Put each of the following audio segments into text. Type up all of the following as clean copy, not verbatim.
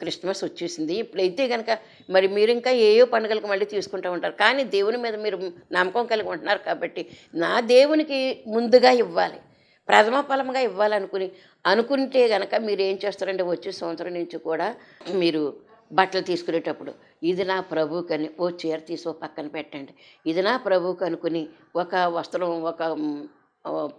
Christmas వచ్చేసింది. ఇప్పుడైతే గనక మరి మీరు ఇంకా ఏయో పండుగలకు మళ్ళీ తీసుకుంటూ ఉంటారు. కానీ దేవుని మీద మీరు నమ్మకం కలిగి ఉంటున్నారు కాబట్టి, నా దేవునికి ముందుగా ఇవ్వాలి, ప్రథమ ఫలముగా అనుకుంటే గనక మీరేం చేస్తారంటే వచ్చే సంవత్సరం నుంచి కూడా మీరు బట్టలు తీసుకునేటప్పుడు ఇది నా ప్రభువుకని ఓ చీర తీసి ఓ పక్కన పెట్టండి. ఇది నా ప్రభువుకు అనుకుని ఒక వస్త్రం, ఒక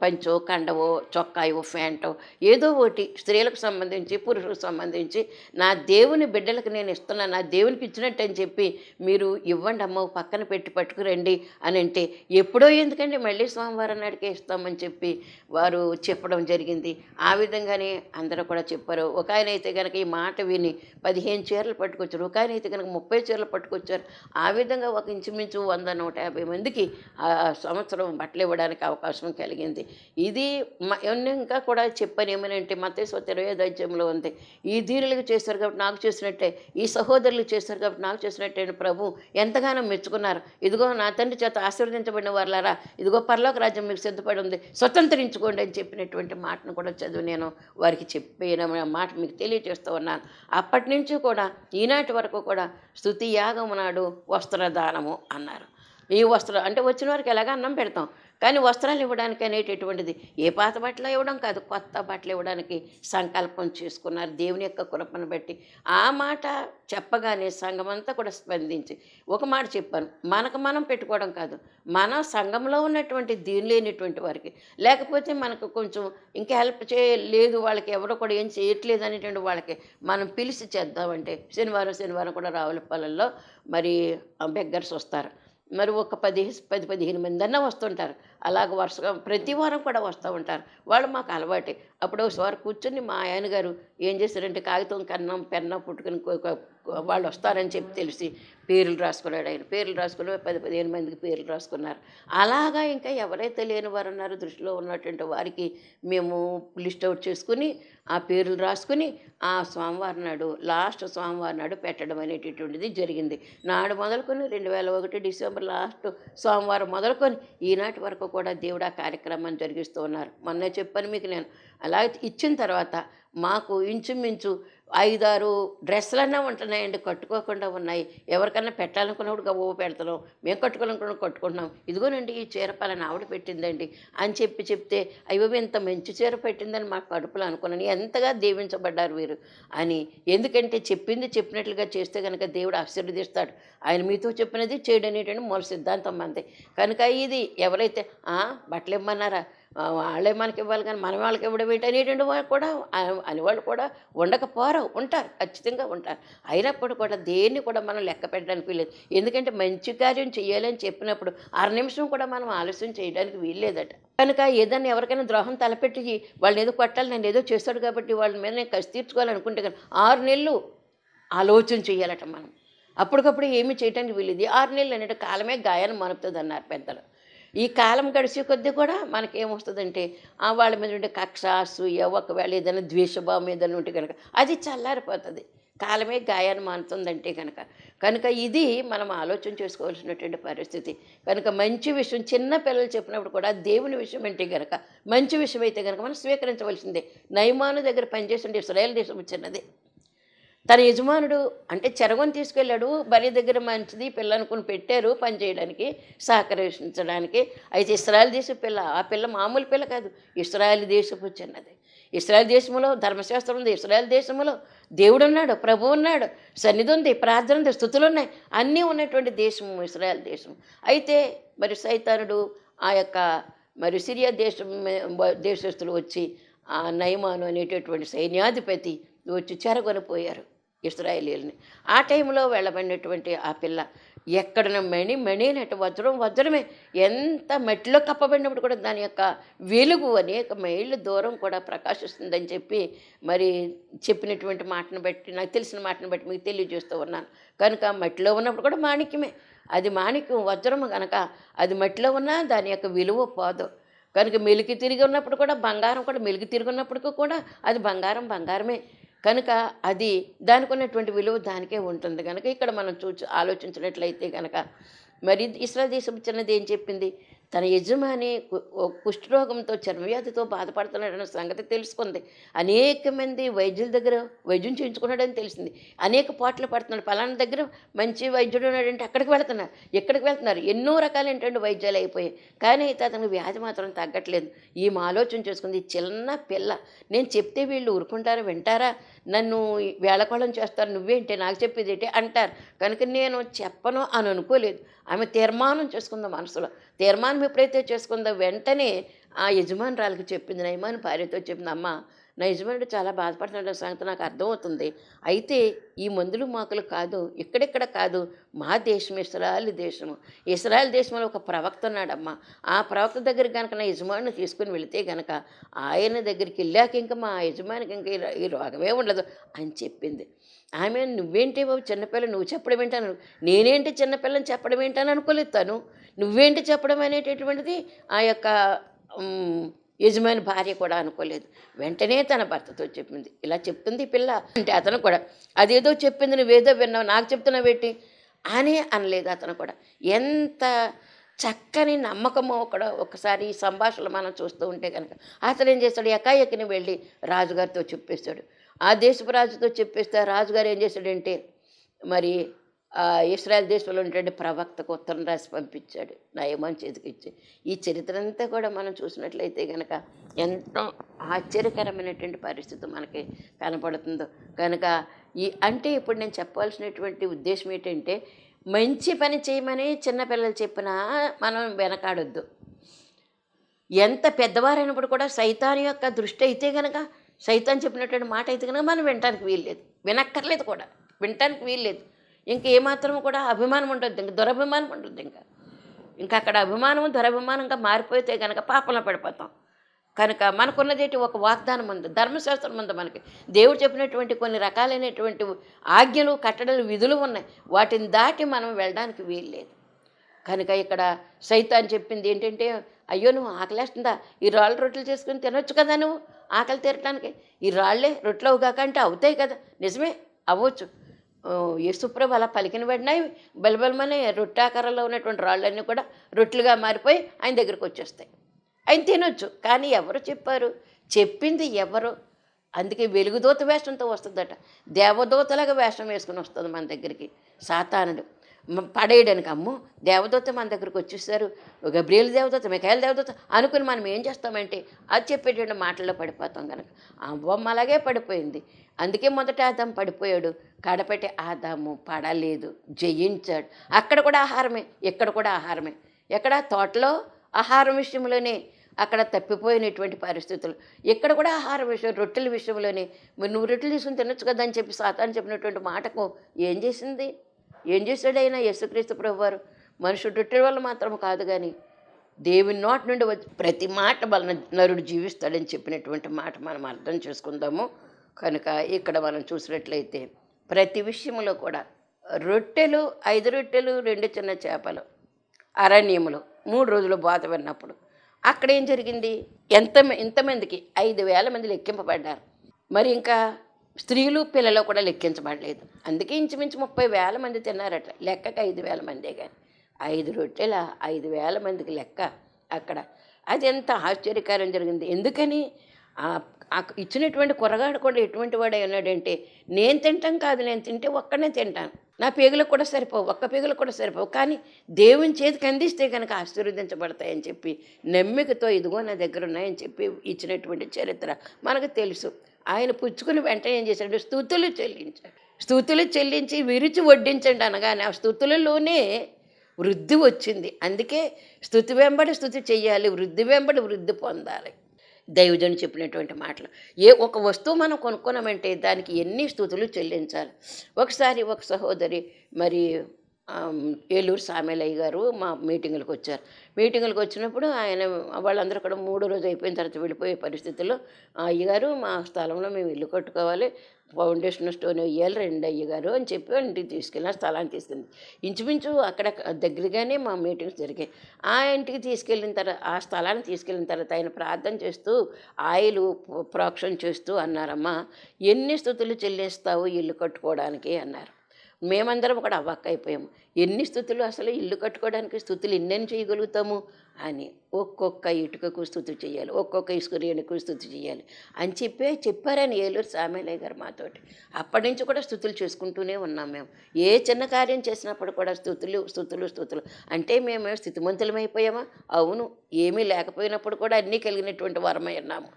పంచో, కండవో, చొక్కాయో, ప్యాంటో ఏదో ఒకటి స్త్రీలకు సంబంధించి పురుషులకు సంబంధించి నా దేవుని బిడ్డలకు నేను ఇస్తున్నా, నా దేవునికి ఇచ్చినట్టు అని చెప్పి మీరు ఇవ్వండి అమ్మ, పక్కన పెట్టి పట్టుకురండి అని అంటే, ఎప్పుడో ఎందుకండి మళ్ళీ సోమవారం నాటికే ఇస్తామని చెప్పి వారు చెప్పడం జరిగింది. ఆ విధంగానే అందరూ కూడా చెప్పారు. ఒక ఆయన అయితే కనుక ఈ మాట విని 15 చీరలు పట్టుకొచ్చారు, ఒక ఆయన అయితే కనుక 30 చీరలు పట్టుకొచ్చారు. ఆ విధంగా ఒక ఇంచుమించు 100-150 మందికి ఆ సంవత్సరం బట్టలు ఇవ్వడానికి అవకాశం కలిగింది. ఇది ఇంకా కూడా చెప్పాను ఏమనంటే, మత్తయి సువార్త 25వ అధ్యాయంలో ఉంది, ఈ దీనులకు చేశారు కాబట్టి నాకు చేసినట్టే, ఈ సహోదరులకు చేశారు కాబట్టి నాకు చేసినట్టే ప్రభు ఎంతగానో మెచ్చుకున్నారు. ఇదిగో నా తండ్రి చేత ఆశీర్వదించబడిన వారులారా, ఇదిగో పరలోక రాజ్యం మీకు సిద్ధపడి ఉంది, స్వతంత్రించుకోండి అని చెప్పినటువంటి మాటను కూడా చదివి నేను వారికి చెప్పిన మాట మీకు తెలియజేస్తూ ఉన్నాను. అప్పటి నుంచి కూడా ఈనాటి వరకు కూడా స్తుతి యాగము నాడు వస్త్రదానము అన్నారు. ఈ వస్త్రం అంటే వచ్చిన వారికి ఎలాగ అన్నం పెడతాం, కానీ వస్త్రాలు ఇవ్వడానికి అనేటటువంటిది ఏ పాత బట్టలు ఇవ్వడం కాదు, కొత్త బట్టలు ఇవ్వడానికి సంకల్పం చేసుకున్నారు దేవుని యొక్క కృపను బట్టి. ఆ మాట చెప్పగానే సంఘమంతా కూడా స్పందించి ఒక మాట చెప్పాను, మనకు మనం పెట్టుకోవడం కాదు, మన సంఘంలో ఉన్నటువంటి దీని లేనిటువంటి వారికి, లేకపోతే మనకు కొంచెం ఇంకా హెల్ప్ చేయలేదు వాళ్ళకి, ఎవరో కూడా ఏం చేయట్లేదు అనేటువంటి వాళ్ళకి మనం పిలిచి చేద్దామంటే, శనివారం కూడా రావులపాలెంలో మరి బెగ్గర్స్ వస్తారు. మరి ఒక 10-15 మంది అన్నా వస్తుంటారు. అలాగ వరుసగా ప్రతి వారం కూడా వస్తూ ఉంటారు. వాళ్ళు మాకు అలవాటే. అప్పుడు ఒకసారి కూర్చొని మా ఆయన గారు ఏం చేశారంటే, కాగితం కన్నం పెన్నం పుట్టుకుని వాళ్ళు వస్తారని చెప్పి తెలిసి పేర్లు రాసుకున్నాడు. ఆయన పేర్లు రాసుకుని 10-15 మందికి పేర్లు రాసుకున్నారు. అలాగా ఇంకా ఎవరైతే లేని వారు ఉన్నారో దృష్టిలో ఉన్నటువంటి వారికి మేము లిస్ట్ అవుట్ చేసుకుని ఆ పేర్లు రాసుకుని ఆ సోమవారం నాడు, లాస్ట్ సోమవారం నాడు పెట్టడం అనేటటువంటిది జరిగింది. నాడు మొదలుకొని 2001 డిసెంబర్ లాస్ట్ సోమవారం మొదలుకొని ఈనాటి వరకు కూడా దేవుడు ఆ కార్యక్రమాన్ని జరిగిస్తూ ఉన్నారు. మొన్నే చెప్పాను మీకు నేను. అలా ఇచ్చిన తర్వాత మాకు ఇంచుమించు 5-6 డ్రెస్సులన్నా ఉంటున్నాయండి, కట్టుకోకుండా ఉన్నాయి. ఎవరికన్నా పెట్టాలనుకున్నప్పుడు గవ్వ పెడతాం, మేము కట్టుకోవాలనుకున్న కట్టుకుంటున్నాం. ఇదిగోనండి ఈ చీర పలానా ఆవిడ పెట్టిందండి అని చెప్తే, అయ్యో ఇంత మంచి చీర పెట్టిందని మా కడుపులో అనుకున్నాను, ఎంతగా దీవించబడ్డారు వీరు అని. ఎందుకంటే చెప్పినట్లుగా చేస్తే కనుక దేవుడు ఆశీర్వదిస్తాడు. ఆయన మీతో చెప్పినది చేయడం అనేటువంటి మూల సిద్ధాంతం అంతే. కనుక ఇది ఎవరైతే బట్టలు ఇమ్మన్నారా, వాళ్ళే మనకి ఇవ్వాలి కానీ మనం వాళ్ళకి ఇవ్వడం ఏంటి అనేటువంటి వాళ్ళు కూడా అనేవాళ్ళు కూడా ఉంటారు, ఖచ్చితంగా ఉంటారు. అయినప్పుడు కూడా దేన్ని కూడా మనం లెక్క పెట్టడానికి వీల్లేదు. ఎందుకంటే మంచి కార్యం చేయాలని చెప్పినప్పుడు 6 నిమిషం కూడా మనం ఆలస్యం చేయడానికి వీల్లేదట. కనుక ఏదైనా ఎవరికైనా ద్రోహం తలపెట్టి వాళ్ళని ఏదో కొట్టాలి, నేను ఏదో చేస్తాడు కాబట్టి వాళ్ళ మీద నేను కసి తీర్చుకోవాలనుకుంటే కానీ 6 నెలలు ఆలోచన చేయాలట మనం. అప్పటికప్పుడు ఏమీ చేయడానికి వీల్లేదు. 6 నెలలు అనేట కాలమే గాయాన్ని మనుపుతుంది అన్నారు పెద్దలు. ఈ కాలం గడిచే కొద్దీ కూడా మనకేమొస్తుందంటే వాళ్ళ మీద ఉండే కక్ష, అసూయ, ఒకవేళ ఏదైనా ద్వేషభావం ఏదైనా ఉంటే కనుక అది చల్లారిపోతుంది. కాలమే గాయాన్ని మానుతుందంటే కనుక ఇది మనం ఆలోచన చేసుకోవాల్సినటువంటి పరిస్థితి. కనుక మంచి విషయం చిన్న పిల్లలు చెప్పినప్పుడు కూడా దేవుని విషయం అంటే కనుక మంచి విషయం అయితే కనుక మనం స్వీకరించవలసిందే. నయమాను దగ్గర పనిచేస్తుంటే ఇశ్రాయేల్ దేశం చిన్నది, తన యజమానుడు అంటే చెరగొని తీసుకెళ్ళాడు, బలి దగ్గర మంచిది పిల్ల అనుకుని పెట్టారు పని చేయడానికి, సహకరించడానికి. అయితే ఇశ్రాయేల్ దేశపు పిల్ల, ఆ పిల్ల మామూలు పిల్ల కాదు, ఇశ్రాయేల్ దేశపు చిన్నది. ఇశ్రాయేల్ దేశంలో ధర్మశాస్త్రం ఉంది, ఇశ్రాయేల్ దేశంలో దేవుడు ఉన్నాడు, ప్రభు ఉన్నాడు, సన్నిధి ఉంది, ప్రార్థన ఉంది, స్తుతులు ఉన్నాయి, అన్నీ ఉన్నటువంటి దేశము ఇశ్రాయేల్ దేశం. అయితే మరి సైతానుడు ఆ యొక్క మరి సిరియా దేశస్తులు వచ్చి ఆ నయమాను అనేటటువంటి సైన్యాధిపతి వచ్చి చెరగొనిపోయారు ఇశ్రాయేలీయుల్ని. ఆ టైంలో వెళ్ళబడినటువంటి ఆ పిల్ల ఎక్కడన మణినట్టు వజ్రమే ఎంత మట్టిలో కప్పబడినప్పుడు కూడా దాని యొక్క వెలుగు అనేక మైళ్ళ దూరం కూడా ప్రకాశిస్తుందని చెప్పి మరి చెప్పినటువంటి మాటను బట్టి, నాకు తెలిసిన మాటను బట్టి మీకు తెలియజేస్తూ ఉన్నాను. కనుక మట్టిలో ఉన్నప్పుడు కూడా మాణిక్యమే, అది మాణిక్యం వజ్రము కనుక అది మట్టిలో ఉన్నా దాని యొక్క విలువ పోదు. కనుక మెలికి తిరిగి ఉన్నప్పుడు కూడా బంగారం కూడా మెలికి తిరిగి ఉన్నప్పటికీ కూడా అది బంగారమే. కనుక అది దానికి ఉన్నటువంటి విలువ దానికే ఉంటుంది. కనుక ఇక్కడ మనం ఆలోచించినట్లయితే కనుక మరి ఇశ్రాయేలు దేశం చిన్నది ఏం చెప్పింది, తన యజమాని కుష్ఠరోగంతో చర్మవ్యాధితో బాధపడుతున్నాడన్న సంగతి తెలుసుకుంది. అనేక మంది వైద్యుల దగ్గర వైద్యం చేయించుకున్నాడని తెలిసింది. అనేక పాటలు పడుతున్నాడు. పలానా దగ్గర మంచి వైద్యుడు ఉన్నాడంటే అక్కడికి వెళ్తున్నారు, ఎక్కడికి వెళ్తున్నారు, ఎన్నో రకాలు ఏంటంటే వైద్యాలు అయిపోయాయి. కానీ అయితే అతనికి వ్యాధి మాత్రం తగ్గట్లేదు. ఈమె ఆలోచన చేసుకుంది, చిన్న పిల్ల, నేను చెప్తే వీళ్ళు ఊరుకుంటారా, వింటారా, నన్ను వేళకోళం చేస్తారు, నువ్వేంటి నాకు చెప్పేది ఏంటి అంటారు, కనుక నేను చెప్పను అని అనుకోలేదు. ఆమె తీర్మానం చేసుకుంది మనసులో. తీర్మానం ఎప్పుడైతే చేసుకుందో వెంటనే ఆ యజమానురాలికి చెప్పింది, నా యజమాని భార్యతో చెప్పింది, అమ్మ నా యజమానుడు చాలా బాధపడుతున్న సంగతి నాకు అర్థమవుతుంది. అయితే ఈ మందులు మాకులు కాదు, ఇక్కడిక్కడ కాదు, మా దేశం ఇస్రాయేల్ దేశము. ఇస్రాయేల్ దేశంలో ఒక ప్రవక్త ఉన్నాడమ్మా. ఆ ప్రవక్త దగ్గరికి కనుక నా యజమానిని తీసుకుని వెళితే కనుక ఆయన దగ్గరికి వెళ్ళాక ఇంకా మా యజమానికి ఇంకా ఈ రోగమే ఉండదు అని చెప్పింది. ఆమె నువ్వేంటి బాబు చిన్నపిల్ల, నువ్వు చెప్పడం ఏంటని, నేనేంటి చిన్నపిల్లని చెప్పడం ఏంటని అనుకోలేదు తను. నువ్వేంటి చెప్పడం అనేటటువంటిది ఆ యొక్క యజమాని భార్య కూడా అనుకోలేదు. వెంటనే తన భర్తతో చెప్పింది, ఇలా చెప్తుంది పిల్ల అంటే అతను కూడా అదేదో చెప్పింది, నువ్వేదో విన్నావు, నాకు చెప్తున్నావేంటి అని అనలేదు అతను కూడా. ఎంత చక్కని నమ్మకమో కూడా ఒకసారి ఈ సంభాషణలు మనం చూస్తూ ఉంటే కనుక అతను ఏం చేస్తాడు, ఎకాఎకిని వెళ్ళి రాజుగారితో చెప్పేస్తాడు. ఆ దేశపు రాజుతో చెప్పేస్తే రాజుగారు ఏం చేశాడంటే మరి ఇశ్రాయేల్ దేశంలో ఉన్నటువంటి ప్రవక్తకు ఉత్తరం రాసి పంపించాడు, నయమాన్ చేతికి ఇచ్చి. ఈ చరిత్ర అంతా కూడా మనం చూసినట్లయితే కనుక ఎంతో ఆశ్చర్యకరమైనటువంటి పరిస్థితి మనకి కనపడుతుందో కనుక అంటే ఇప్పుడు నేను చెప్పాల్సినటువంటి ఉద్దేశం ఏంటంటే, మంచి పని చేయమని చిన్నపిల్లలు చెప్పినా మనం వెనకాడొద్దు. ఎంత పెద్దవారైనప్పుడు కూడా సైతాన్ యొక్క దృష్టి అయితే కనుక, సైతాన్ చెప్పినటువంటి మాట అయితే కనుక మనం వినటానికి వీల్లేదు, వినక్కర్లేదు కూడా, వినటానికి వీల్లేదు. ఇంక ఏమాత్రం కూడా అభిమానం ఉంటుంది, ఇంకా దురభిమానం ఉంటుంది. ఇంకా అక్కడ అభిమానం దురభిమానంగా మారిపోతే కనుక పాపంలో పడిపోతాం. కనుక మనకున్నదేంటి, ఒక వాగ్దానం ఉంది, ధర్మశాస్త్రం ఉంది మనకి. దేవుడు చెప్పినటువంటి కొన్ని రకాలైనటువంటి ఆజ్ఞలు, కట్టడలు, విధులు ఉన్నాయి. వాటిని దాటి మనం వెళ్ళడానికి వీల్లేదు. కనుక ఇక్కడ సైతాన్ చెప్పింది ఏంటంటే, అయ్యో నువ్వు ఆకలేస్తుందా, ఈ రాళ్ళు రొట్టెలు చేసుకుని తినొచ్చు కదా, నువ్వు ఆకలి తీరటానికి ఈ రాళ్ళే రొట్టెలు అవుగాక అంటే అవుతాయి కదా, నిజమే అవ్వచ్చు. యేసుప్రభు అలా పలికిన వెంటనే బలబలమనే రొట్టాకారంలో ఉన్నటువంటి రాళ్ళన్నీ కూడా రొట్టెలుగా మారిపోయి ఆయన దగ్గరికి వచ్చేస్తాయి, ఆయన తినొచ్చు. కానీ ఎవరు చెప్పారు, చెప్పింది ఎవరు? అందుకే వెలుగుదూత వేషంతో వస్తుందట, దేవదూతలాగా వేషం వేసుకుని వస్తుంది మన దగ్గరికి సాతానుడు పడేయడానికి. అమ్మో దేవదూత మన దగ్గరికి వచ్చేసారు, గబ్రియల్ దేవదూత, మిఖాయేలు దేవదూత అనుకుని మనం ఏం చేస్తామంటే అది చెప్పేటువంటి మాటల్లో పడిపోతాం. కనుక అవ్వమ్మ అలాగే పడిపోయింది. అందుకే మొదట ఆదాము పడిపోయాడు, కడపటి ఆదాము పడలేదు, జయించాడు. అక్కడ కూడా ఆహారమే, ఇక్కడ కూడా ఆహారమే. ఎక్కడ తోటలో ఆహారం విషయంలోనే అక్కడ తప్పిపోయినటువంటి పరిస్థితులు, ఇక్కడ కూడా ఆహారం విషయం, రొట్టెల విషయంలోనే. మరి నువ్వు రొట్టెలు తీసుకుని తినొచ్చు కదా అని చెప్పి సాతాను చెప్పినటువంటి మాటకు ఏం చేసింది, ఏం చేశాడు ఆయన యేసుక్రీస్తు ప్రభువారు? మనుషుడు రొట్టెల వల్ల మాత్రం కాదు కానీ దేవుని నోటి నుండి వచ్చి ప్రతి మాట వలన నరుడు జీవిస్తాడని చెప్పినటువంటి మాట మనం అర్థం చేసుకుందాము. కనుక ఇక్కడ మనం చూసినట్లయితే ప్రతి విషయంలో కూడా రొట్టెలు, 5 రొట్టెలు 2 చిన్న చేపలు అరణ్యములో 3 రోజులు బాధ విన్నప్పుడు అక్కడ ఏం జరిగింది, ఇంతమందికి 5,000 మంది లెక్కింపబడ్డారు. మరి ఇంకా స్త్రీలు పిల్లలు కూడా లెక్కించబడలేదు. అందుకే ఇంచుమించు 30,000 మంది తిన్నారట. లెక్కకి 5,000 మందే కానీ 5 రొట్టెల 5,000 మందికి లెక్క అక్కడ. అది ఎంత ఆశ్చర్యకరం జరిగింది. ఎందుకని ఇచ్చినటువంటి కుర్రగాడు కూడా ఎటువంటి వాడే ఉన్నాడంటే, నేను తింటాం కాదు, నేను తింటే ఒక్కనే తింటాను, నా పేగులకు కూడా సరిపోవు, ఒక్క పేగులకు కూడా సరిపోవు, కానీ దేవుని చేతికి అందిస్తే కనుక ఆశీర్వదించబడతాయని చెప్పి నమ్మికతో ఇదిగో నా దగ్గర ఉన్నాయని చెప్పి ఇచ్చినటువంటి చరిత్ర మనకు తెలుసు. ఆయన పుచ్చుకుని వెంటనే ఏం చేశాడు, స్తుతులు చెల్లించాడు. స్తుతులు చెల్లించి విరిచి వడ్డించండి అనగానే ఆ స్తుతులలోనే వృద్ధి వచ్చింది. అందుకే స్తుతి వెంబడి స్తుతి చెయ్యాలి, వృద్ధి వెంబడి వృద్ధి పొందాలి. దైవజనుడు చెప్పినటువంటి మాటలు. ఒక వస్తువు మనం కొనుక్కున్నామంటే దానికి ఎన్ని స్తుతులు చెల్లించాలి. ఒకసారి ఒక సహోదరి మరి ఏలూరు సామేలయ్య గారు మా మీటింగులకు వచ్చారు. మీటింగులకు వచ్చినప్పుడు ఆయన వాళ్ళందరూ కూడా 3వ రోజు అయిపోయిన తర్వాత వెళ్ళిపోయే పరిస్థితుల్లో, అయ్యగారు మా స్థలంలో మేము ఇల్లు కట్టుకోవాలి, ఫౌండేషన్ స్టోన్ వేయాలి 2 అయ్యగారు అని చెప్పి ఇంటికి తీసుకెళ్ళి ఆ స్థలాన్ని తీసుకెళ్ళింది. ఇంచుమించు అక్కడ దగ్గరగానే మా మీటింగ్స్ జరిగాయి. ఆ ఇంటికి తీసుకెళ్ళిన తర్వాత, ఆ స్థలాన్ని తీసుకెళ్ళిన తర్వాత ఆయన ప్రార్థన చేస్తూ ఆయిలు ప్రోక్షణ చేస్తూ అన్నారమ్మా, ఎన్ని స్తుతులు చెల్లిస్తావు ఇల్లు కట్టుకోవడానికి అన్నారు. మేమందరం కూడా అవాక్కైపోయాము. ఎన్ని స్థుతులు, అసలు ఇల్లు కట్టుకోవడానికి స్థుతులు ఎన్నెన్ని చేయగలుగుతాము అని. ఒక్కొక్క ఇటుకకు స్థుతి చేయాలి, ఒక్కొక్క ఇసుక రేణుకు స్థుతి చేయాలి అని చెప్పారని ఏలూరు సామేలయ్య గారు మాతోటి. అప్పటి నుంచి కూడా స్థుతులు చేసుకుంటూనే ఉన్నాం మేము. ఏ చిన్న కార్యం చేసినప్పుడు కూడా స్థుతులు స్థుతులు స్థుతులు. అంటే మేము స్థితిమంతులమైపోయామా? అవును. ఏమీ లేకపోయినప్పుడు కూడా అన్నీ కలిగినటువంటి వారమై ఉన్నాము.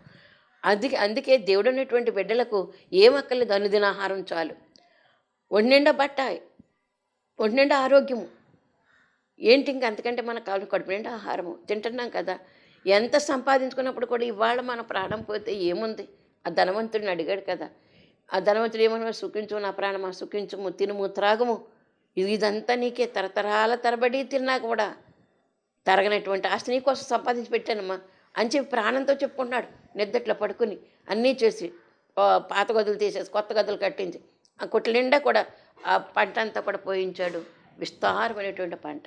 అందుకే దేవుడు అనేటువంటి బిడ్డలకు ఏమక్కర్లేదు, అనుదినాహారం చాలు. ఒంటినిండా బట్ట, ఒంటినిండా ఆరోగ్యము. ఏంటి ఇంక అంతకంటే మనకు కావాలి? కడుపు నిండా ఆహారము తింటున్నాం కదా. ఎంత సంపాదించుకున్నప్పుడు కూడా ఇవాళ మన ప్రాణం పోతే ఏముంది? ఆ ధనవంతుడిని అడిగాడు కదా. ఆ ధనవంతుడు ఏమన్నా, సుఖించు నా ప్రాణమా, సుఖించుము, తినుము, త్రాగుము, ఇదంతా నీకే, తరతరాల తరబడి తిన్నా కూడా తరగనటువంటి ఆస్తి నీకోసం సంపాదించి పెట్టానమ్మా అని చెప్పి ప్రాణంతో చెప్పుకుంటున్నాడు. నిద్దట్లో పడుకుని అన్నీ చేసి పాత గదులు తీసేసి కొత్త గదులు కట్టించి ఆ కొట్ల నిండా కూడా ఆ పంట అంతా కూడా పోయించాడు. విస్తారమైనటువంటి పంట.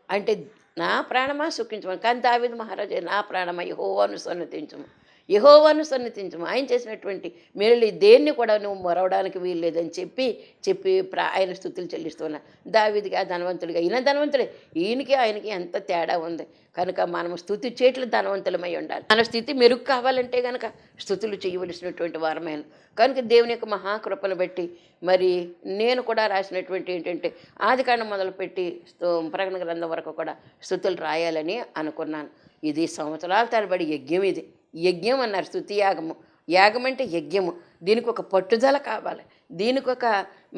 అంటే నా ప్రాణమా సుఖించము. కానీ దావీదు మహారాజు, నా ప్రాణమా యెహోవాను సన్నతించుము, యెహోవాను సన్నతించుము. ఆయన చేసినటువంటి మేలు దేన్ని కూడా నువ్వు మరవడానికి వీల్లేదని చెప్పి ఆయన స్థుతులు చెల్లిస్తున్నా. దావీదుకి ఆ ధనవంతుడిగా, ఈయన ధనవంతుడే, ఈయనకి ఆయనకి ఎంత తేడా ఉంది. కనుక మనము స్థుతి చేతులు ధనవంతులమై ఉండాలి. మన స్థితి మెరుగు కావాలంటే కనుక స్థుతులు చేయవలసినటువంటి వారమైన. కనుక దేవుని యొక్క మహాకృపను బట్టి మరి నేను కూడా రాసినటువంటి ఏంటంటే ఆదికాండం మొదలుపెట్టి ప్రకటన గ్రంథం వరకు కూడా స్థుతులు రాయాలని అనుకున్నాను. ఇది సంవత్సరాల తరబడి యజ్ఞం. ఇది యజ్ఞం అన్నారు, స్తుతి యాగము. యాగం అంటే యజ్ఞము. దీనికి ఒక పట్టుదల కావాలి, దీనికి ఒక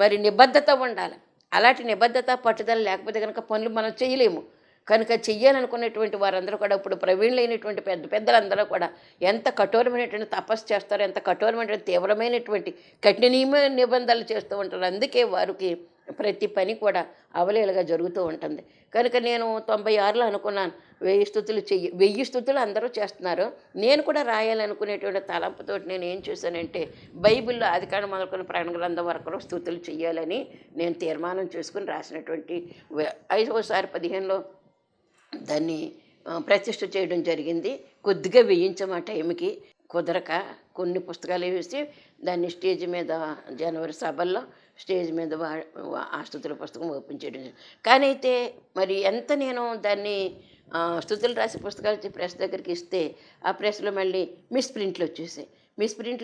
మరి నిబద్ధత ఉండాలి. అలాంటి నిబద్ధత పట్టుదల లేకపోతే కనుక పనులు మనం చేయలేము. కనుక చెయ్యాలనుకునేటువంటి వారందరూ కూడా ఇప్పుడు ప్రవీణులైనటువంటి పెద్దలందరూ కూడా ఎంత కఠోరమైనటువంటి తపస్సు చేస్తారో, ఎంత కఠోరమైనటువంటి తీవ్రమైనటువంటి కఠిన నిబంధనలు చేస్తూ ఉంటారు. అందుకే వారికి ప్రతి పని కూడా అవలేలుగా జరుగుతూ ఉంటుంది. కనుక నేను 96లో అనుకున్నాను 1000 స్తుతులు అందరూ చేస్తున్నారు, నేను కూడా రాయాలనుకునేటువంటి తలంపుతో నేను ఏం చేశానంటే బైబిల్లో ఆదికాండం మొదలుకొని ప్రకటన గ్రంథం వరకు స్తుతులు చేయాలని నేను తీర్మానం చేసుకుని రాసినటువంటి 5వసారి 15లో దాన్ని ప్రతిష్ఠ చేయడం జరిగింది. కొద్దిగా వేయించాము ఆ టైంకి కుదరక. కొన్ని పుస్తకాలు వేసి దాన్ని స్టేజ్ మీద జనవరి సభల్లో స్టేజ్ మీద ఆ స్తుతుల పుస్తకం ఓపెన్ చేయడం. కానీ అయితే మరి ఎంత నేను దాన్ని స్తుతులు రాసి పుస్తకాలు ప్రెస్ దగ్గరికి ఇస్తే ఆ ప్రెస్లో మళ్ళీ మిస్ప్రింట్లు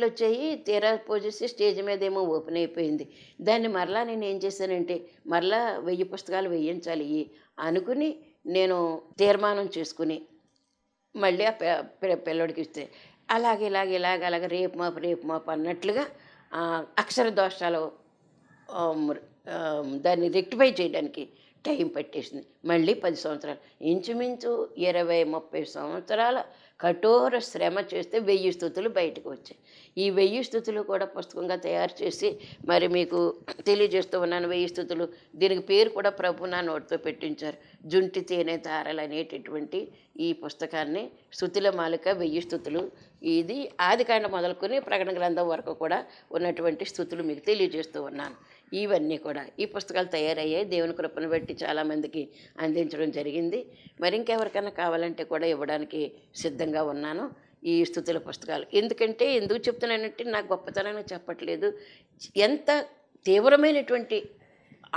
వచ్చాయి. తీరా పోజేసి స్టేజ్ మీద ఏమో ఓపెన్ అయిపోయింది. దాన్ని మరలా నేను ఏం చేశానంటే మరలా 1000 పుస్తకాలు వేయించాలి అనుకుని నేను తీర్మానం చేసుకుని మళ్ళీ ఆ పిల్లోడికి ఇస్తే అలాగే రేపు మాపు అన్నట్లుగా అక్షర దోషాలు దాన్ని రెక్టిఫై చేయడానికి టైం పట్టేసింది. మళ్ళీ 10 సంవత్సరాలు, ఇంచుమించు 20-30 సంవత్సరాల కఠోర శ్రమ చేస్తే 1000 స్తుతులు బయటకు వచ్చాయి. ఈ 1000 స్తుతులు కూడా పుస్తకంగా తయారు చేసి మరి మీకు తెలియజేస్తూ ఉన్నాను. 1000 స్తుతులు, దీనికి పేరు కూడా ప్రభు నా నోటితో పెట్టించారు, జుంటి తేనె తారలు అనేటటువంటి ఈ పుస్తకాన్ని. స్తుతుల మాలిక 1000 స్తుతులు. ఇది ఆదికాండం మొదలుకొని ప్రకటన గ్రంథం వరకు కూడా ఉన్నటువంటి స్తుతులు మీకు తెలియజేస్తూ ఉన్నాను. ఇవన్నీ కూడా ఈ పుస్తకాలు తయారయ్యాయి. దేవుని కృపను బట్టి చాలామందికి అందించడం జరిగింది. మరి ఇంకెవరికైనా కావాలంటే కూడా ఇవ్వడానికి సిద్ధంగా ఉన్నాను ఈ స్తుతుల పుస్తకాలు. ఎందుకు చెప్తున్నానంటే నాకు గొప్పతనాన్ని చెప్పట్లేదు, ఎంత తీవ్రమైనటువంటి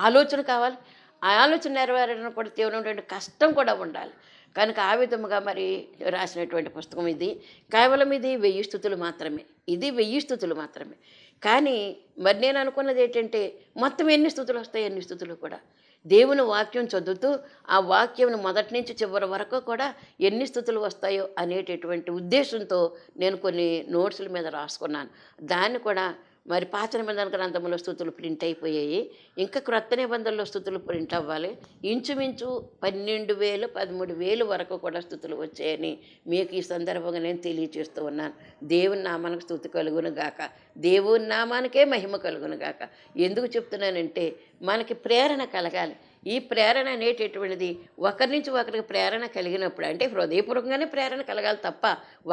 ఆలోచన కావాలి, ఆ ఆలోచన నెరవేరడం కూడా తీవ్రమైనటువంటి కష్టం కూడా ఉండాలి. కనుక ఆ విధముగా మరి రాసినటువంటి పుస్తకం ఇది. కేవలం ఇది 1000 స్తుతులు మాత్రమే. ఇది 1000 స్తుతులు మాత్రమే. కానీ మరి నేను అనుకున్నది ఏంటంటే మొత్తం ఎన్ని స్తుతులు వస్తాయి, ఎన్ని స్తుతులు కూడా దేవుని వాక్యం చదువుతూ ఆ వాక్యం మొదటి నుంచి చివరి వరకు కూడా ఎన్ని స్తుతులు వస్తాయో అనేటటువంటి ఉద్దేశంతో నేను కొన్ని నోట్స్ల మీద రాసుకున్నాను. దాన్ని కూడా మరి పాత నిబంధన గ్రంథంలో స్తుతులు ప్రింట్ అయిపోయాయి, ఇంకా క్రొత్త నిబంధనలో స్తుతులు ప్రింట్ అవ్వాలి. ఇంచుమించు 12,000 13,000 వరకు కూడా స్తుతులు వచ్చాయని మీకు ఈ సందర్భంగా నేను తెలియజేస్తూ ఉన్నాను. దేవుని నామానికి స్తుతి కలుగును గాక, దేవుని నామానికే మహిమ కలుగును గాక. ఎందుకు చెప్తున్నానంటే మనకి ప్రేరణ కలగాలి. ఈ ప్రేరణ అనేటటువంటిది ఒకరి నుంచి ఒకరికి ప్రేరణ కలిగినప్పుడు, అంటే హృదయపూర్వకంగానే ప్రేరణ కలగాలి తప్ప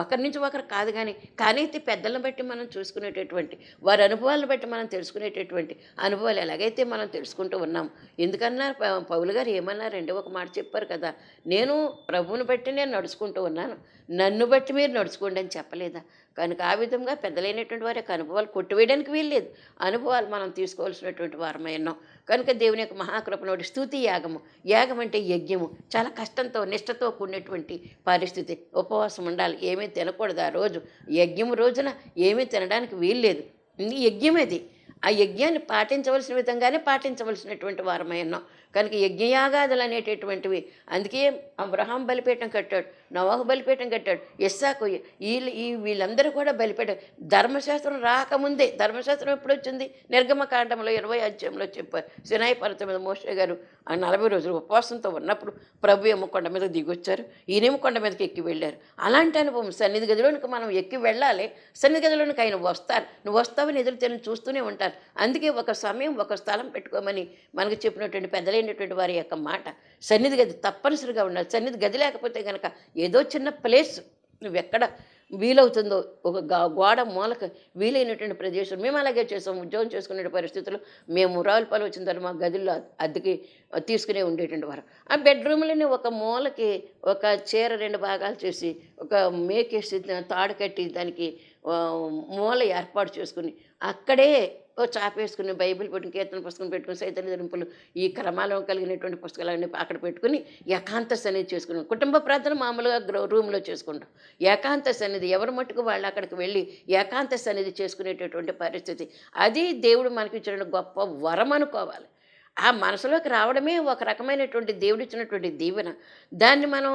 ఒకరి నుంచి ఒకరు కాదు. కానీ పెద్దలను బట్టి మనం చూసుకునేటటువంటి, వారి అనుభవాలను బట్టి మనం తెలుసుకునేటటువంటి అనుభవాలు ఎలాగైతే మనం తెలుసుకుంటూ ఉన్నాం. ఎందుకన్నారు పౌలు గారు ఏమన్నారండి, ఒక మాట చెప్పారు కదా, నేను ప్రభువుని బట్టి నేను నడుచుకుంటూ ఉన్నాను, నన్ను బట్టి మీరు నడుచుకోండి అని చెప్పలేదా? కనుక ఆ విధంగా పెద్దలైనటువంటి వారి యొక్క అనుభవాలు కొట్టివేయడానికి వీల్లేదు. అనుభవాలు మనం తీసుకోవాల్సినటువంటి వారమై ఉన్నాం. కనుక దేవుని యొక్క మహాకృపనోటి స్తుతి యాగము. యాగం అంటే యజ్ఞము. చాలా కష్టంతో నిష్ఠతో కూడినటువంటి పరిస్థితి. ఉపవాసం ఉండాలి, ఏమీ తినకూడదు ఆ రోజు. యజ్ఞము రోజున ఏమీ తినడానికి వీల్లేదు. ఇది యజ్ఞమేది. ఆ యజ్ఞాన్ని పాటించవలసిన విధంగానే పాటించవలసినటువంటి వారమై ఉన్నాం. కనుక యజ్ఞయాగాదులు అనేటటువంటివి. అందుకే అబ్రహాం బలిపీఠం కట్టాడు, నోవహు బలిపీఠం కట్టాడు, ఇస్సాకు, వీళ్ళందరూ కూడా బలిపీఠం. ధర్మశాస్త్రం రాకముందే, ధర్మశాస్త్రం ఎప్పుడు వచ్చింది? నిర్గమకాండంలో 20 అధ్యాయంలో చెప్పారు. సినాయి పర్వతం మీద మోషే గారు ఆ 40 రోజులు ఉపవాసంతో ఉన్నప్పుడు ప్రభు ఏమో కొండ మీద దిగొచ్చారు, ఈయనేమో కొండ మీదకి ఎక్కి వెళ్ళారు. అలాంటి అనుభవం సన్నిధి గదిలోనికి మనం ఎక్కి వెళ్ళాలి. సన్నిధి గదిలోనికి ఆయన వస్తారు, నువ్వు వస్తావని ఎదురు తెలని చూస్తూనే ఉంటారు. అందుకే ఒక సమయం ఒక స్థలం పెట్టుకోమని మనకు చెప్పినటువంటి పెద్దలైనటువంటి వారి యొక్క మాట. సన్నిధి గది తప్పనిసరిగా ఉండాలి. సన్నిధి గది లేకపోతే కనుక ఏదో చిన్న ప్లేస్ నువ్వెక్కడ వీలవుతుందో ఒక గోడ మూలక వీలైనటువంటి ప్రదేశం. మేము అలాగే చేసాం. ఉద్యోగం చేసుకునే పరిస్థితుల్లో మేము రావులపాలెం వచ్చిన తర్వాత మా గదుల్లో అద్దెకి తీసుకునే ఉండేటువంటి వారు. ఆ బెడ్రూమ్లోనే ఒక మూలకి ఒక చీర 2 భాగాలు చేసి ఒక మేకేసి తాడు కట్టి దానికి మూల ఏర్పాటు చేసుకుని అక్కడే ఓ చాప వేసుకుని బైబిల్ పెట్టుకుని కీర్తన పుస్తకం పెట్టుకుని సైతన్య దింపులు ఈ క్రమాలో కలిగినటువంటి పుస్తకాలన్నీ అక్కడ పెట్టుకుని ఏకాంత సన్నిధి చేసుకున్నాం. కుటుంబ ప్రార్థన మామూలుగా రూమ్లో చేసుకుంటాం. ఏకాంత సన్నిధి ఎవరి మట్టుకు వాళ్ళు అక్కడికి వెళ్ళి ఏకాంత సన్నిధి చేసుకునేటటువంటి పరిస్థితి. అది దేవుడు మనకి ఇచ్చిన గొప్ప వరం అనుకోవాలి. ఆ మనసులోకి రావడమే ఒక రకమైనటువంటి దేవుడు ఇచ్చినటువంటి దీవెన. దాన్ని మనం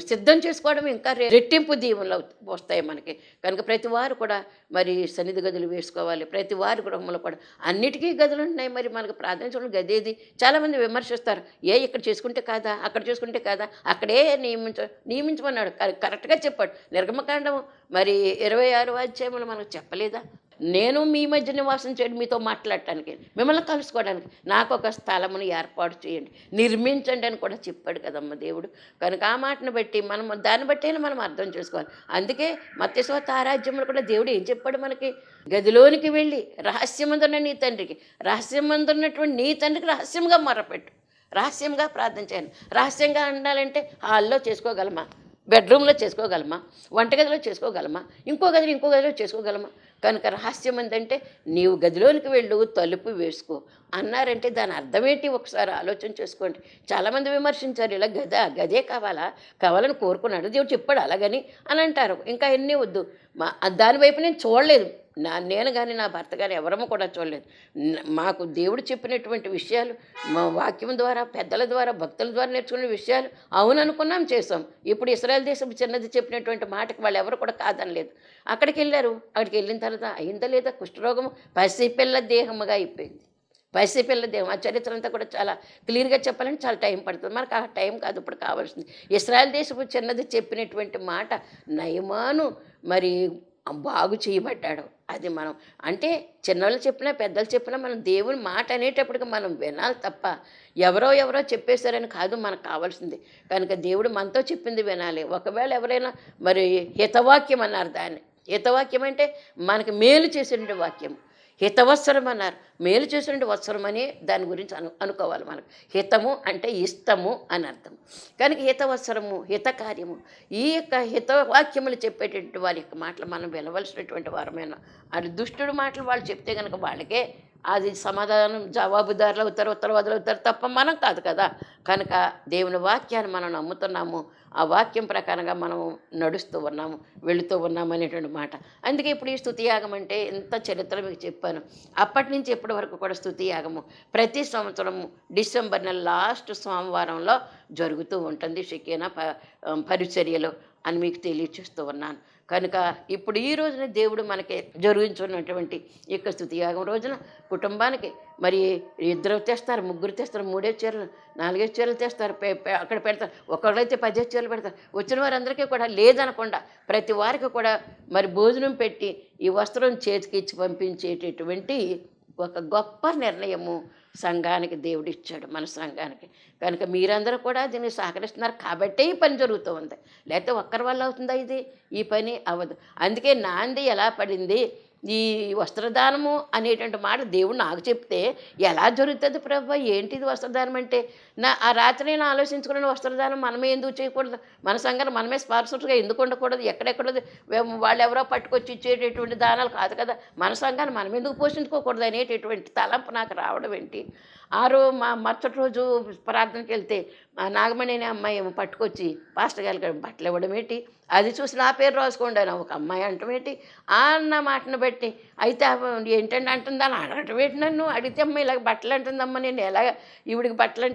సిద్ధం చేసుకోవడం ఇంకా రెట్టింపు దీవెనలు వస్తాయి మనకి. కనుక ప్రతి వారు కూడా మరి సన్నిధి గదులు వేసుకోవాలి. ప్రతి వారి గృహంలో కూడా అన్నిటికీ గదులు ఉన్నాయి. మరి మనకు ప్రార్థించడం గదేది. చాలామంది విమర్శిస్తారు, ఇక్కడ చేసుకుంటే కాదా, అక్కడ చేసుకుంటే కాదా, అక్కడే నియమించమన్నాడు. కరెక్ట్గా చెప్పాడు. నిర్గమకాండం మరి 26వ అధ్యాయంలో మనకు చెప్పలేదా? నేను మీ మధ్య నివాసం చేయండి, మీతో మాట్లాడటానికి, మిమ్మల్ని కలుసుకోవడానికి నాకు ఒక స్థలమును ఏర్పాటు చేయండి, నిర్మించండి అని కూడా చెప్పాడు కదమ్మ దేవుడు. కనుక ఆ మాటను బట్టి మనం దాన్ని బట్టి మనం అర్థం చేసుకోవాలి. అందుకే మత్తయి సువార్త 6వ అధ్యాయంలో కూడా దేవుడు ఏం చెప్పాడు మనకి? గదిలోనికి వెళ్ళి రహస్యమందున్న నీ తండ్రికి, రహస్యమందున్నటువంటి నీ తండ్రికి రహస్యంగా మొరపెట్టు, రహస్యంగా ప్రార్థన చేయండి. రహస్యంగా ఉండాలంటే హాల్లో చేసుకోగలమా, బెడ్రూమ్లో చేసుకోగలమా, వంటగదిలో చేసుకోగలమా, ఇంకో గదిలో చేసుకోగలమా? కనుక రహస్యం ఏంటంటే నీవు గదిలోనికి వెళ్ళు, తలుపు వేసుకో అన్నారంటే దాని అర్థమేంటి ఒకసారి ఆలోచన చేసుకోండి. చాలామంది విమర్శించారు, ఇలా గదే కావాలని కోరుకున్నాడు దేవుడు చెప్పాడు అలాగని అని అంటారు. ఇంకా ఎన్ని వద్దు. దానివైపు నేను చూడలేదు, నేను కానీ నా భర్త కానీ ఎవరము కూడా చూడలేదు. మాకు దేవుడు చెప్పినటువంటి విషయాలు మా వాక్యం ద్వారా, పెద్దల ద్వారా, భక్తుల ద్వారా నేర్చుకునే విషయాలు అవుననుకున్నాం, చేసాం. ఇప్పుడు ఇశ్రాయేల్ దేశం చిన్నది చెప్పినటువంటి మాటకి వాళ్ళు ఎవరు కూడా కాదనలేదు. అక్కడికి వెళ్ళారు. అక్కడికి వెళ్ళిన తర్వాత అయిందా లేదా కుష్ఠరోగము పసిపిల్ల దేహముగా అయిపోయింది. పసిపిల్ల దేహం. ఆ చరిత్ర అంతా కూడా చాలా క్లియర్గా చెప్పాలంటే చాలా టైం పడుతుంది. మనకు ఆ టైం కాదు ఇప్పుడు కావాల్సింది. ఇశ్రాయేల్ దేశపు చిన్నది చెప్పినటువంటి మాట నయమాను మరి బాగు చేయబడ్డాడు. అది మనం అంటే చిన్నవాళ్ళు చెప్పినా పెద్దలు చెప్పినా మనం దేవుని మాట అనేటప్పటికి మనం వినాలి తప్ప ఎవరో చెప్పేశారని కాదు మనకు కావాల్సింది. కనుక దేవుడు మనతో చెప్పింది వినాలి. ఒకవేళ ఎవరైనా మరి హితవాక్యం అన్నారు దాన్ని. హితవాక్యం అంటే మనకి మేలు చేసిన వాక్యం. హితవత్సరం అన్నారు. మేలు చేసినటువంటి వత్సరం అని దాని గురించి అనుకోవాలి. మనకు హితము అంటే ఇష్టము అని అర్థం. కనుక హితవత్సరము, హితకార్యము, ఈ యొక్క హితవాక్యములు చెప్పేటటువంటి వారి యొక్క మాటలు మనం వినవలసినటువంటి వారమైన. అది దుష్టుడు మాటలు వాళ్ళు చెప్తే కనుక వాళ్ళకే అది సమాధానం జవాబుదారులు అవుతారు, ఉత్తరవాదులు అవుతారు తప్ప మనం కాదు కదా. కనుక దేవుని వాక్యాన్ని మనం నమ్ముతున్నాము, ఆ వాక్యం ప్రకారంగా మనం నడుస్తూ ఉన్నాము, వెళుతూ ఉన్నాము అనేటువంటి మాట. అందుకే ఇప్పుడు ఈ స్తుతి యాగం అంటే ఎంత చరిత్ర మీకు చెప్పాను. అప్పటి నుంచి ఎప్పటి వరకు కూడా స్తుతి యాగము ప్రతి సంవత్సరము డిసెంబర్ నెల లాస్ట్ సోమవారంలో జరుగుతూ ఉంటుంది. షెకేనా పరిచర్యలో అని మీకు తెలియచేస్తూ ఉన్నాను. కనుక ఇప్పుడు ఈ రోజున దేవుడు మనకి జరిగించున్నటువంటి ఈ యొక్క స్తుతి యాగం రోజున కుటుంబానికి మరి 2 తెస్తారు, 3 తెస్తారు, 3 చీరలు, 4 చీరలు తెస్తారు, అక్కడ పెడతారు. ఒకళ్ళైతే 10 చీరలు పెడతారు. వచ్చిన వారందరికీ కూడా లేదనకుండా ప్రతి వారికి కూడా మరి భోజనం పెట్టి ఈ వస్త్రం చేతికి ఇచ్చి పంపించేటటువంటి ఒక గొప్ప నిర్ణయము సంఘానికి దేవుడు ఇచ్చాడు, మన సంఘానికి. కనుక మీరందరూ కూడా దీన్ని సహకరిస్తున్నారు కాబట్టే ఈ పని జరుగుతూ ఉంది. లేకపోతే ఒక్కరి వల్ల అవుతుందా ఇది? ఈ పని అవ్వదు. అందుకే నాంది ఎలా పడింది, ఈ వస్త్రదానము అనేటువంటి మాట దేవుడు నాకు చెప్తే ఎలా జరుగుతుంది ప్రభు, ఏంటిది వస్త్రదానం అంటే? ఆ రాత్రి నేను ఆలోచించుకున్న వస్త్రదానం మనమే ఎందుకు చేయకూడదు? మన సంఘాన్ని మనమే స్పాన్సర్స్గా ఎందుకు ఉండకూడదు? ఎక్కడెక్కడది వాళ్ళు ఎవరో పట్టుకొచ్చి ఇచ్చేటటువంటి దానాలు కాదు కదా, మన సంఘాన్ని మనం ఎందుకు పోషించుకోకూడదు అనేటటువంటి తలంపు నాకు రావడం ఏంటి? మరుసటి రోజు ప్రార్థనకి వెళ్తే ఆ నాగమణి అనే అమ్మాయి ఏమో పట్టుకొచ్చి పాస్టర్ గారికి బట్టలు ఇవ్వడం ఏంటి, అది చూసి నా పేరు రాసుకోండి అని ఒక అమ్మాయి అంటం ఏంటి, అన్న మాటను బట్టి అయితే ఏంటంటే అంటుందని అడగటం ఏంటి? నన్ను అడిగితే అమ్మ ఇలాగ బట్టలు అంటుందమ్మా, నేను ఎలాగ ఈవిడికి బట్టలు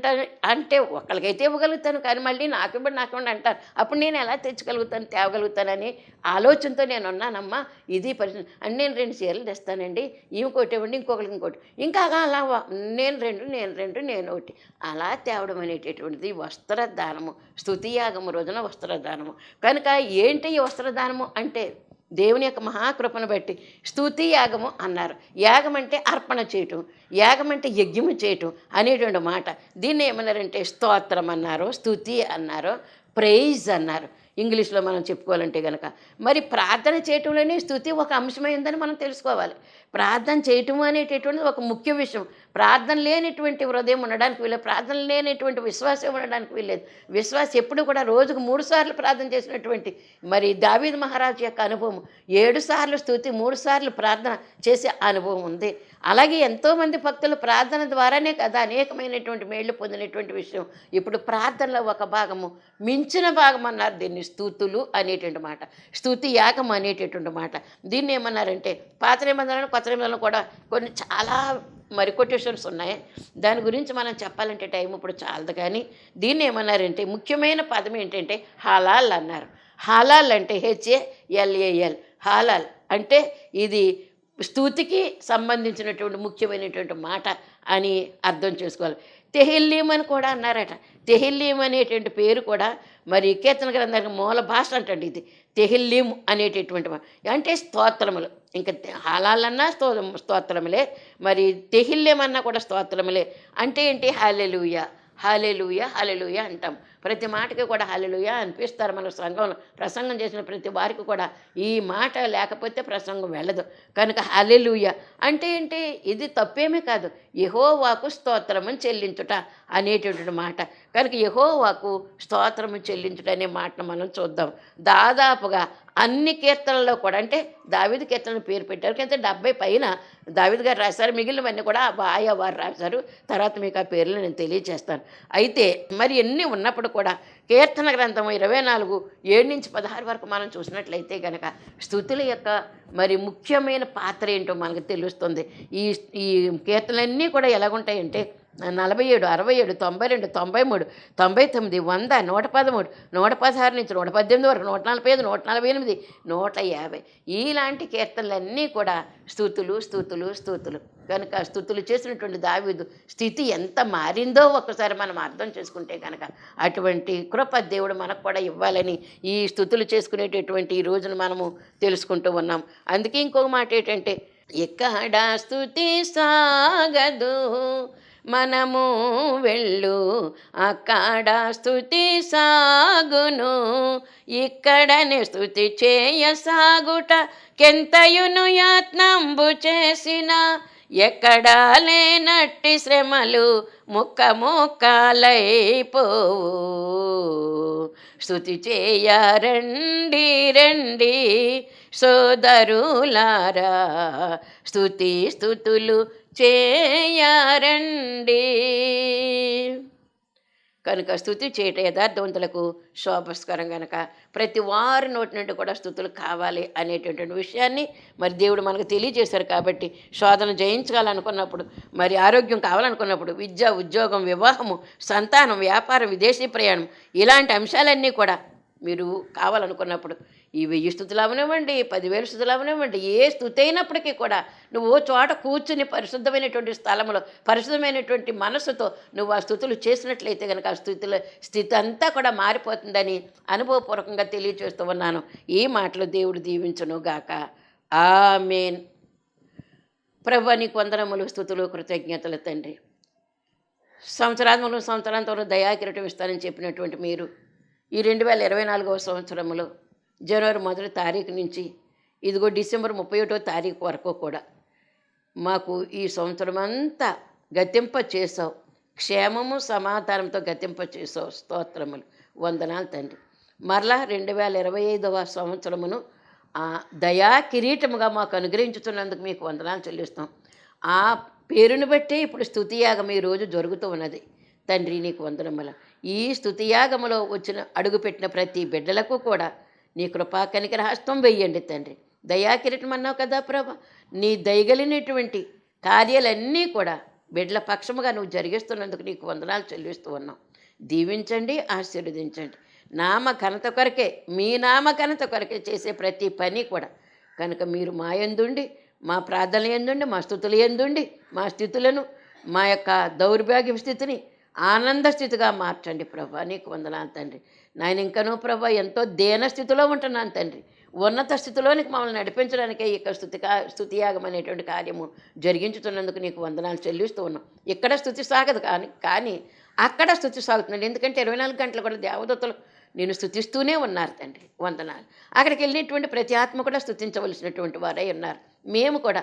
అంటే ఒకరికైతే ఇవ్వగలుగుతాను, కానీ మళ్ళీ నాకు ఇవ్వండి అంటారు, అప్పుడు నేను ఎలా తెచ్చగలుగుతాను, తేవగలుగుతానని ఆలోచనతో నేను ఉన్నానమ్మా. ఇది పరిస్థితి అని నేను 2 చీరలు తెస్తానండి, ఇంకోటి ఇవ్వండి, ఇంకొకటి ఇంకా అలా నేను 2 నేను ఒకటి అలా తేవడం అనేటటువంటిది వస్త్రదానము. స్తుతియాగము రోజున వస్త్రదానము. కనుక ఏంటి ఈ వస్త్రదానము అంటే దేవుని యొక్క మహాకృపను బట్టి స్తుతి యాగము అన్నారు. యాగం అంటే అర్పణ చేయటం, యాగం అంటే యజ్ఞము చేయటం అనేటువంటి మాట. దీన్ని ఏమన్నారంటే స్తోత్రం అన్నారు, స్తుతి అన్నారు, ప్రైజ్ అన్నారు ఇంగ్లీష్లో మనం చెప్పుకోవాలంటే కనుక. మరి ప్రార్థన చేయటంలోనే స్తుతి ఒక అంశమైందని మనం తెలుసుకోవాలి. ప్రార్థన చేయటం అనేటటువంటిది ఒక ముఖ్య విషయం. ప్రార్థన లేనటువంటి హృదయం ఉండడానికి వీలేదు, ప్రార్థన లేనటువంటి విశ్వాసం ఉండడానికి వీలేదు. విశ్వాసం ఎప్పుడు కూడా రోజుకు 3 సార్లు ప్రార్థన చేసినటువంటి మరి దావీదు మహారాజు యొక్క అనుభవం 7 సార్లు స్తుతి, 3 సార్లు ప్రార్థన చేసే అనుభవం ఉంది. అలాగే ఎంతోమంది భక్తులు ప్రార్థన ద్వారానే కదా అనేకమైనటువంటి మేళ్లు పొందినటువంటి విషయం. ఇప్పుడు ప్రార్థనలో ఒక భాగము, మించిన భాగం అన్నారు దీన్ని స్తుతులు అనేటువంటి మాట, స్తుతి యాగం అనేటటువంటి మాట. దీన్ని ఏమన్నారంటే పాత నిబంధనలు కొత్త నిబంధనలు కూడా కొన్ని చాలా మరి కొటేషన్స్ ఉన్నాయి. దాని గురించి మనం చెప్పాలంటే టైం ఇప్పుడు చాలదు, కానీ దీన్ని ఏమన్నారంటే ముఖ్యమైన పదం ఏంటంటే హలాల్ అన్నారు. హలాల్ అంటే HALAL, హాలాల్ అంటే ఇది స్తుతికి సంబంధించినటువంటి ముఖ్యమైనటువంటి మాట అని అర్థం చేసుకోవాలి. తెహిల్లీం అని కూడా అన్నారట. తెహిల్లీం అనేటువంటి పేరు కూడా మరి కీర్తన గ్రంథానికి మూల భాష అంటండి ఇది తెహిల్లీం అనేటటువంటి అంటే స్తోత్రములు. ఇంకా హాలాలన్నా స్తోత్రములే, మరి తెహిల్లేమన్నా కూడా స్తోత్రములే. అంటే ఏంటి? హల్లెలూయా, హల్లెలూయా, హల్లెలూయా అంటాం. ప్రతి మాటకి కూడా హల్లెలూయా అనిపిస్తారు మన సంఘంలో. ప్రసంగం చేసిన ప్రతి వారికి కూడా ఈ మాట లేకపోతే ప్రసంగం వెళ్ళదు. కనుక హల్లెలూయా అంటే ఏంటి? ఇది తప్పేమీ కాదు, యెహోవాకు స్తోత్రమని చెల్లించుట అనేటటువంటి మాట. కనుక యెహోవాకు స్తోత్రము చెల్లించుట అనే మాటను మనం చూద్దాం. దాదాపుగా అన్ని కీర్తనల్లో కూడా, అంటే దావీదు కీర్తనలు పేరు పెట్టారు, కానీ 70 పైన దావీదు గారు రాశారు, మిగిలినవన్నీ కూడా ఆయా వారు రాశారు. తర్వాత మీకు ఆ పేర్లు నేను తెలియజేస్తాను. అయితే మరి ఎన్ని ఉన్నప్పుడు కూడా కీర్తన గ్రంథం 24:7-16 వరకు మనం చూసినట్లయితే కనుక స్తుతుల యొక్క మరి ముఖ్యమైన పాత్ర ఏంటో మనకు తెలుస్తుంది. ఈ కీర్తనలన్నీ కూడా ఎలాగుంటాయంటే 47, 67, 92, 93, 99, 100, 113, 116 నుంచి 118 వరకు, 145, 148, 150 ఇలాంటి కీర్తనలన్నీ కూడా స్తుతులు స్తుతులు స్తుతులు. కనుక స్తుతులు చేసినటువంటి దావీదు స్థితి ఎంత మారిందో ఒక్కసారి మనం అర్థం చేసుకుంటే కనుక అటువంటి కృప దేవుడు మనకు కూడా ఇవ్వాలని ఈ స్తుతులు చేసుకునేటటువంటి ఈ రోజును మనము తెలుసుకుంటూ ఉన్నాం. అందుకే ఇంకొక మాట ఏంటంటే, ఎక్కడ స్తుతి సాగదు మనము వెళ్ళు, అక్కడ స్తుతి సాగును, ఇక్కడనే స్తుతి చేయ సాగుట కెంతయును యత్నంబు చేసిన, ఎక్కడా లేనట్టి శ్రమలు ముక్క ముక్కలైపోవు. స్తుతి చేయ రండి రండి సోదరులారా, స్తుతులు చేయరండి. కనుక స్తుతి చేయట యథార్థవంతులకు శోభస్కరం. కనుక ప్రతి వారి నోటి నుండి కూడా స్తుతులు కావాలి అనేటటువంటి విషయాన్ని మరి దేవుడు మనకు తెలియజేశారు. కాబట్టి శోధన జయించాలనుకున్నప్పుడు, మరి ఆరోగ్యం కావాలనుకున్నప్పుడు, విద్య, ఉద్యోగం, వివాహము, సంతానం, వ్యాపారం, విదేశీ ప్రయాణం, ఇలాంటి అంశాలన్నీ కూడా మీరు కావాలనుకున్నప్పుడు ఈ 1000 స్తుతులు అవనివ్వండి, 10,000 స్తుతులు అవనివ్వండి, ఏ స్తుతి అయినప్పటికీ కూడా నువ్వు చోట కూర్చుని పరిశుద్ధమైనటువంటి స్థలంలో పరిశుద్ధమైనటువంటి మనస్సుతో నువ్వు ఆ స్తుతులు చేసినట్లయితే కనుక ఆ స్థితి అంతా కూడా మారిపోతుందని అనుభవపూర్వకంగా తెలియజేస్తూ ఉన్నాను. ఈ మాటలు దేవుడు దీవించును గాక. ఆమేన్. ప్రభువా నీకు వందనములు, స్తుతులు, కృతజ్ఞతలు తండ్రి. సంవత్సరాంతంలో దయాకిరీటం ఇస్తానని చెప్పినటువంటి మీరు ఈ 2024వ సంవత్సరంలో జనవరి 1వ తారీఖు నుంచి ఇదిగో డిసెంబర్ 31వ తారీఖు వరకు కూడా మాకు ఈ సంవత్సరం అంతా గతింప చేసావు, క్షేమము సమాధానంతో గతింప చేసావు. స్తోత్రములు, వందనాలు తండ్రి. మరలా 2025వ సంవత్సరమును దయా కిరీటముగా మాకు అనుగ్రహించుతున్నందుకు మీకు వందనాలు చెల్లిస్తాం. ఆ పేరుని బట్టే ఇప్పుడు స్తుతియాగం ఈరోజు జరుగుతూ ఉన్నది తండ్రి. నీకు వందనముల ఈ స్తుతియాగములో వచ్చిన అడుగుపెట్టిన ప్రతి బిడ్డలకు కూడా నీ కృపా కనికర హస్తం వెయ్యండి తండ్రి. దయా కిరీటం అన్నావు కదా ప్రభ, నీ దయగలిగినటువంటి కార్యాలన్నీ కూడా బిడ్డల పక్షముగా నువ్వు జరిగిస్తున్నందుకు నీకు వందనాలు చెల్లిస్తూ ఉన్నాం. దీవించండి, ఆశీర్వదించండి. నామ ఘనత కొరకే, మీ నామ ఘనత కొరకే చేసే ప్రతి పని కూడా కనుక మీరు మా యందుండి, మా ప్రార్థనలు యందుండి, మా స్థుతులు యందుండి, మా స్థితులను, మా యొక్క దౌర్భాగ్య స్థితిని ఆనంద స్థితిగా మార్చండి ప్రభా. నీకు వందనాలు తండ్రి. నేను ఇంకనూ ప్రభా ఎంతో దేన స్థితిలో ఉంటున్నాను తండ్రి. ఉన్నత స్థితిలోనికి మమ్మల్ని నడిపించడానికే ఈ యొక్క స్తుతియాగం అనేటువంటి కార్యము జరిగించుతున్నందుకు నీకు వందనాలు చెల్లిస్తూ ఉన్నాం. ఇక్కడ స్తుతి సాగదు కానీ అక్కడ స్తుతి సాగుతున్నాడు. ఎందుకంటే 24 గంటలు కూడా దేవదూతలు నేను స్తుతిస్తూనే ఉన్నారు తండ్రి. వందనాలు. అక్కడికి వెళ్ళినటువంటి ప్రతి ఆత్మ కూడా స్తుతించవలసినటువంటి వారై ఉన్నారు. మేము కూడా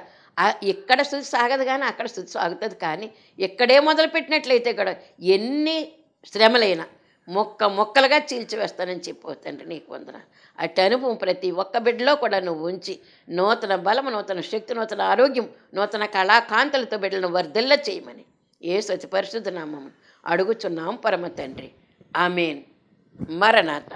ఇక్కడ స్తుతి సాగదు కానీ అక్కడ స్తుతి సాగుతుంది. కానీ ఇక్కడే మొదలుపెట్టినట్లయితే కూడా ఎన్ని శ్రమలైనా మొక్కలుగా చీల్చివేస్తానని చెప్పు తండ్రి. నీకు వందనాలు. అట్టి అనుభవం ప్రతి ఒక్క బిడ్డలో కూడా నువ్వు ఉంచి నూతన బలము, నూతన శక్తి, నూతన ఆరోగ్యం, నూతన కళాకాంతులతో బిడ్డలను వర్ధిల్ల చేయమని యేసు అతి పరిశుద్ధ నామమున అడుగుచున్నాం పరమ తండ్రి. ఆమేన్. మరణాత.